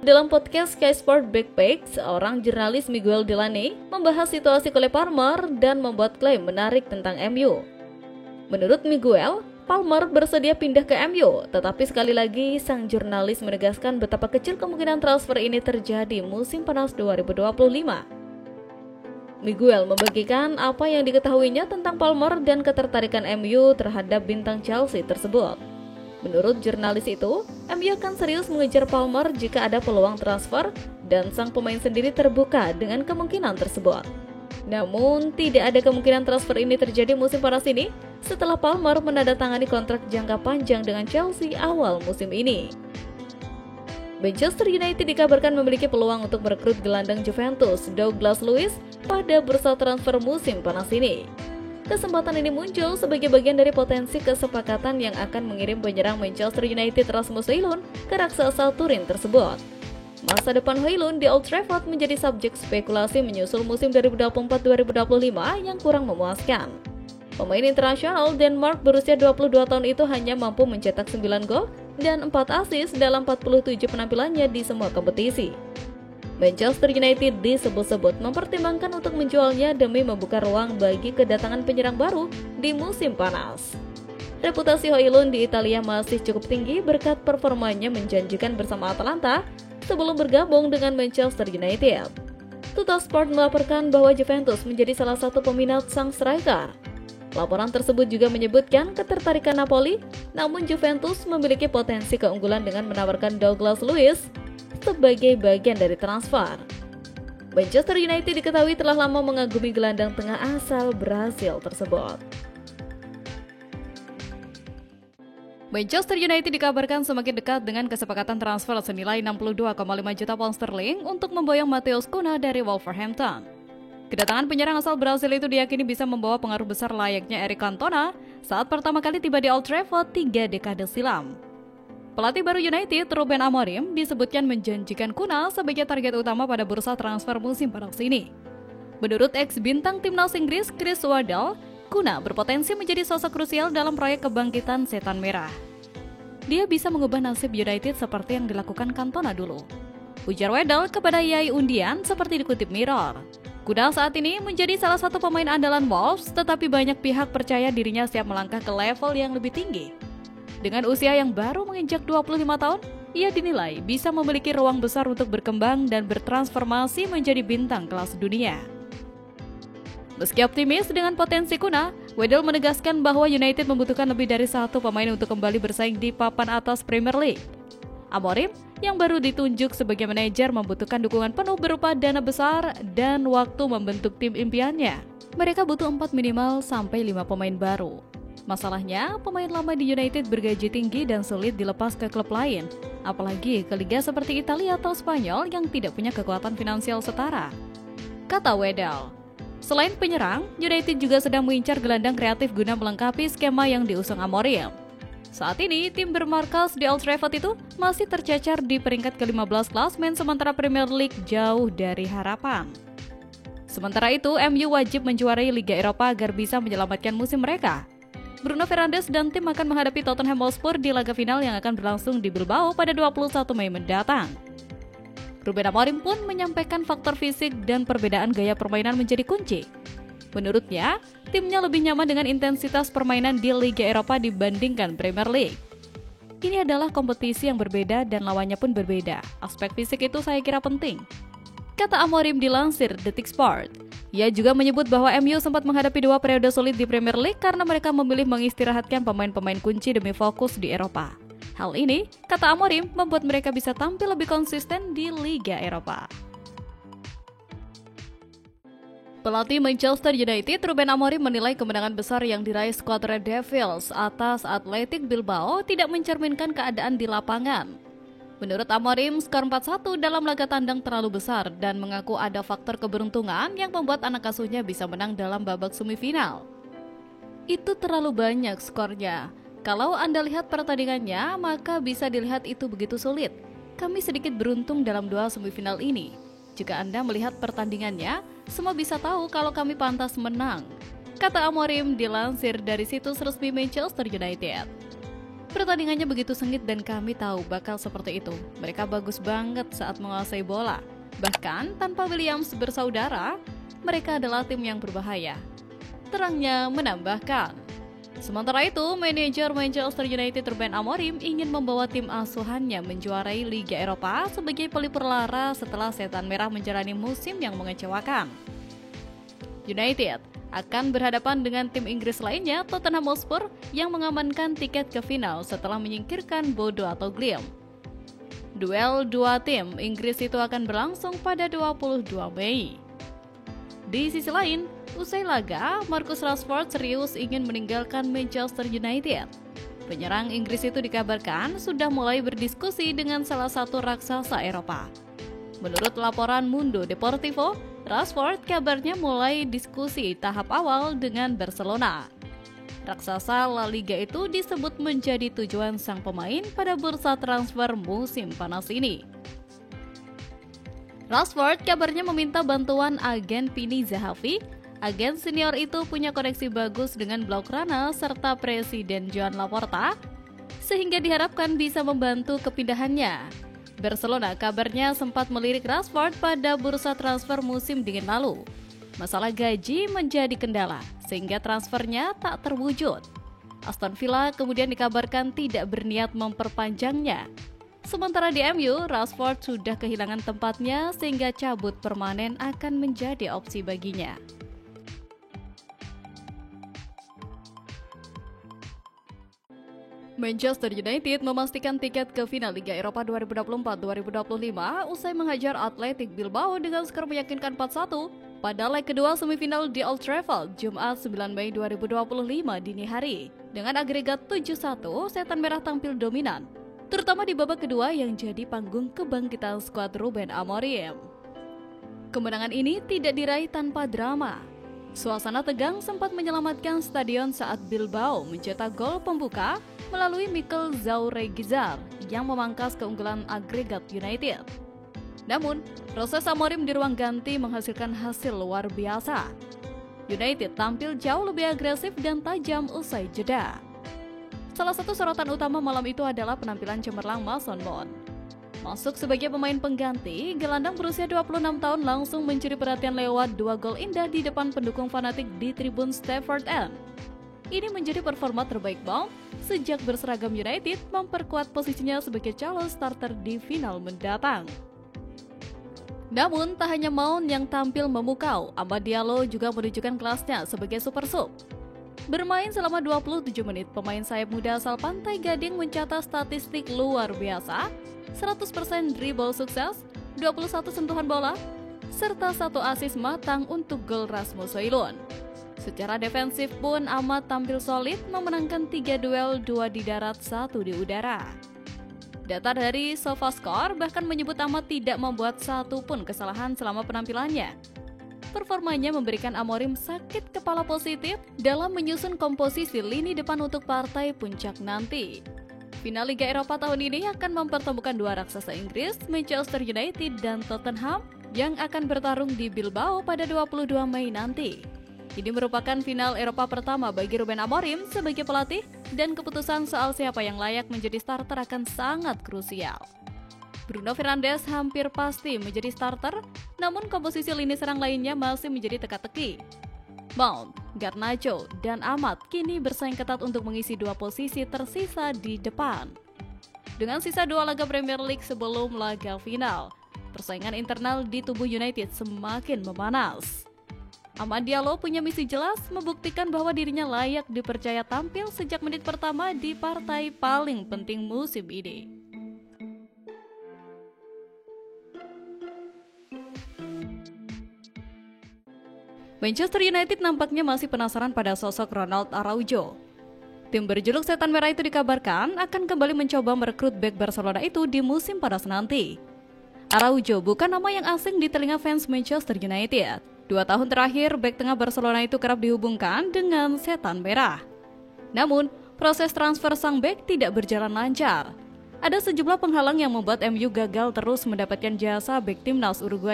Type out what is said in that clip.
Dalam podcast Sky Sport Backpack, seorang jurnalis Miguel Delaney membahas situasi Cole Palmer dan membuat klaim menarik tentang MU. Menurut Miguel, Palmer bersedia pindah ke MU, tetapi sekali lagi sang jurnalis menegaskan betapa kecil kemungkinan transfer ini terjadi musim panas 2025. Miguel membagikan apa yang diketahuinya tentang Palmer dan ketertarikan MU terhadap bintang Chelsea tersebut. Menurut jurnalis itu, MU akan serius mengejar Palmer jika ada peluang transfer dan sang pemain sendiri terbuka dengan kemungkinan tersebut. Namun, tidak ada kemungkinan transfer ini terjadi musim panas ini setelah Palmer menandatangani kontrak jangka panjang dengan Chelsea awal musim ini. Manchester United dikabarkan memiliki peluang untuk merekrut gelandang Juventus Douglas Luiz pada bursa transfer musim panas ini. Kesempatan ini muncul sebagai bagian dari potensi kesepakatan yang akan mengirim penyerang Manchester United Rasmus Højlund ke raksasa Turin tersebut. Masa depan Højlund di Old Trafford menjadi subjek spekulasi menyusul musim 2024-2025 yang kurang memuaskan. Pemain internasional Denmark berusia 22 tahun itu hanya mampu mencetak 9 gol dan 4 assist dalam 47 penampilannya di semua kompetisi. Manchester United disebut-sebut mempertimbangkan untuk menjualnya demi membuka ruang bagi kedatangan penyerang baru di musim panas. Reputasi Højlund di Italia masih cukup tinggi berkat performanya menjanjikan bersama Atalanta sebelum bergabung dengan Manchester United. Tuttosport melaporkan bahwa Juventus menjadi salah satu peminat sang striker. Laporan tersebut juga menyebutkan ketertarikan Napoli, namun Juventus memiliki potensi keunggulan dengan menawarkan Douglas Luiz sebagai bagian dari transfer. Manchester United diketahui telah lama mengagumi gelandang tengah asal Brasil tersebut. Manchester United dikabarkan semakin dekat dengan kesepakatan transfer senilai 62,5 juta pound sterling untuk memboyong Matheus Cunha dari Wolverhampton. Kedatangan penyerang asal Brasil itu diyakini bisa membawa pengaruh besar layaknya Eric Cantona saat pertama kali tiba di Old Trafford 3 dekade silam. Pelatih baru United, Ruben Amorim, disebutkan menjanjikan Cunha sebagai target utama pada bursa transfer musim panas ini. Menurut ex-bintang timnas Inggris Chris Waddle, Cunha berpotensi menjadi sosok krusial dalam proyek kebangkitan Setan Merah. Dia bisa mengubah nasib United seperti yang dilakukan Cantona dulu. Ujar Waddle kepada Yai Undian seperti dikutip Mirror. Cunha saat ini menjadi salah satu pemain andalan Wolves, tetapi banyak pihak percaya dirinya siap melangkah ke level yang lebih tinggi. Dengan usia yang baru menginjak 25 tahun, ia dinilai bisa memiliki ruang besar untuk berkembang dan bertransformasi menjadi bintang kelas dunia. Meski optimis dengan potensi Cunha, Waddle menegaskan bahwa United membutuhkan lebih dari satu pemain untuk kembali bersaing di papan atas Premier League. Amorim, yang baru ditunjuk sebagai manajer, membutuhkan dukungan penuh berupa dana besar dan waktu membentuk tim impiannya. Mereka butuh 4 minimal sampai 5 pemain baru. Masalahnya, pemain lama di United bergaji tinggi dan sulit dilepas ke klub lain, apalagi ke liga seperti Italia atau Spanyol yang tidak punya kekuatan finansial setara. Kata Waddle, selain penyerang, United juga sedang mengincar gelandang kreatif guna melengkapi skema yang diusung Amorim. Saat ini, tim bermarkas di Old Trafford itu masih tercecer di peringkat ke-15 klasemen, sementara Premier League jauh dari harapan. Sementara itu, MU wajib menjuarai Liga Eropa agar bisa menyelamatkan musim mereka. Bruno Fernandes dan tim akan menghadapi Tottenham Hotspur di laga final yang akan berlangsung di Bilbao pada 21 Mei mendatang. Ruben Amorim pun menyampaikan faktor fisik dan perbedaan gaya permainan menjadi kunci. Menurutnya, timnya lebih nyaman dengan intensitas permainan di Liga Eropa dibandingkan Premier League. Ini adalah kompetisi yang berbeda dan lawannya pun berbeda. Aspek fisik itu saya kira penting, kata Amorim dilansir Detik Sport. Ia juga menyebut bahwa MU sempat menghadapi 2 periode sulit di Premier League karena mereka memilih mengistirahatkan pemain-pemain kunci demi fokus di Eropa. Hal ini, kata Amorim, membuat mereka bisa tampil lebih konsisten di Liga Eropa. Pelatih Manchester United, Ruben Amorim, menilai kemenangan besar yang diraih skuad Red Devils atas Athletic Bilbao tidak mencerminkan keadaan di lapangan. Menurut Amorim, skor 4-1 dalam laga tandang terlalu besar dan mengaku ada faktor keberuntungan yang membuat anak asuhnya bisa menang dalam babak semifinal. Itu terlalu banyak skornya. Kalau Anda lihat pertandingannya, maka bisa dilihat itu begitu sulit. Kami sedikit beruntung dalam 2 semifinal ini. Jika Anda melihat pertandingannya, semua bisa tahu kalau kami pantas menang, kata Amorim dilansir dari situs resmi Manchester United. Pertandingannya begitu sengit dan kami tahu bakal seperti itu. Mereka bagus banget saat menguasai bola. Bahkan tanpa Williams bersaudara, mereka adalah tim yang berbahaya. Terangnya menambahkan. Sementara itu, manajer Manchester United Ruben Amorim ingin membawa tim asuhannya menjuarai Liga Eropa sebagai pelipur lara setelah Setan Merah menjalani musim yang mengecewakan. United akan berhadapan dengan tim Inggris lainnya, Tottenham Hotspur, yang mengamankan tiket ke final setelah menyingkirkan Bodo atau Glimt. Duel dua tim Inggris itu akan berlangsung pada 22 Mei. Di sisi lain, usai laga, Marcus Rashford serius ingin meninggalkan Manchester United. Penyerang Inggris itu dikabarkan sudah mulai berdiskusi dengan salah satu raksasa Eropa. Menurut laporan Mundo Deportivo, Rashford kabarnya mulai diskusi tahap awal dengan Barcelona. Raksasa La Liga itu disebut menjadi tujuan sang pemain pada bursa transfer musim panas ini. Rashford kabarnya meminta bantuan agen Pini Zahavi. Agen senior itu punya koneksi bagus dengan Blaugrana serta Presiden Joan Laporta, sehingga diharapkan bisa membantu kepindahannya. Barcelona kabarnya sempat melirik Rashford pada bursa transfer musim dingin lalu. Masalah gaji menjadi kendala, sehingga transfernya tak terwujud. Aston Villa kemudian dikabarkan tidak berniat memperpanjangnya. Sementara di MU, Rashford sudah kehilangan tempatnya sehingga cabut permanen akan menjadi opsi baginya. Manchester United memastikan tiket ke final Liga Eropa 2024-2025 usai menghajar Athletic Bilbao dengan skor meyakinkan 4-1 pada leg kedua semifinal di Old Trafford Jumat 9 Mei 2025 dini hari. Dengan agregat 7-1, Setan Merah tampil dominan, terutama di babak kedua yang jadi panggung kebangkitan skuad Ruben Amorim. Kemenangan ini tidak diraih tanpa drama. Suasana tegang sempat menyelamatkan stadion saat Bilbao mencetak gol pembuka melalui Mikel Zauregizar yang memangkas keunggulan agregat United. Namun, proses Amorim di ruang ganti menghasilkan hasil luar biasa. United tampil jauh lebih agresif dan tajam usai jeda. Salah satu sorotan utama malam itu adalah penampilan cemerlang Mason Mount. Masuk sebagai pemain pengganti, gelandang berusia 26 tahun langsung mencuri perhatian lewat 2 gol indah di depan pendukung fanatik di tribun Stamford End. Ini menjadi performa terbaik Mount sejak berseragam United memperkuat posisinya sebagai calon starter di final mendatang. Namun, tak hanya Mount yang tampil memukau, Amad Diallo juga menunjukkan kelasnya sebagai super sub. Bermain selama 27 menit, pemain sayap muda asal Pantai Gading mencatat statistik luar biasa, 100% dribble sukses, 21 sentuhan bola, serta 1 assist matang untuk gol Rasmus Højlund. Secara defensif pun Amad tampil solid memenangkan 3 duel, 2 di darat, 1 di udara. Data dari SofaScore bahkan menyebut Amad tidak membuat satu pun kesalahan selama penampilannya. Performanya memberikan Amorim sakit kepala positif dalam menyusun komposisi lini depan untuk partai puncak nanti. Final Liga Eropa tahun ini akan mempertemukan dua raksasa Inggris, Manchester United dan Tottenham, yang akan bertarung di Bilbao pada 22 Mei nanti. Ini merupakan final Eropa pertama bagi Ruben Amorim sebagai pelatih, dan keputusan soal siapa yang layak menjadi starter akan sangat krusial. Bruno Fernandes hampir pasti menjadi starter, namun komposisi lini serang lainnya masih menjadi teka-teki. Mount, Garnacho, dan Amad kini bersaing ketat untuk mengisi 2 posisi tersisa di depan. Dengan sisa 2 laga Premier League sebelum laga final, persaingan internal di tubuh United semakin memanas. Amad Diallo punya misi jelas membuktikan bahwa dirinya layak dipercaya tampil sejak menit pertama di partai paling penting musim ini. Manchester United nampaknya masih penasaran pada sosok Ronald Araujo. Tim berjuluk Setan Merah itu dikabarkan akan kembali mencoba merekrut bek Barcelona itu di musim panas nanti. Araujo bukan nama yang asing di telinga fans Manchester United. 2 tahun terakhir, bek tengah Barcelona itu kerap dihubungkan dengan Setan Merah. Namun, proses transfer sang bek tidak berjalan lancar. Ada sejumlah penghalang yang membuat MU gagal terus mendapatkan jasa bek timnas Uruguay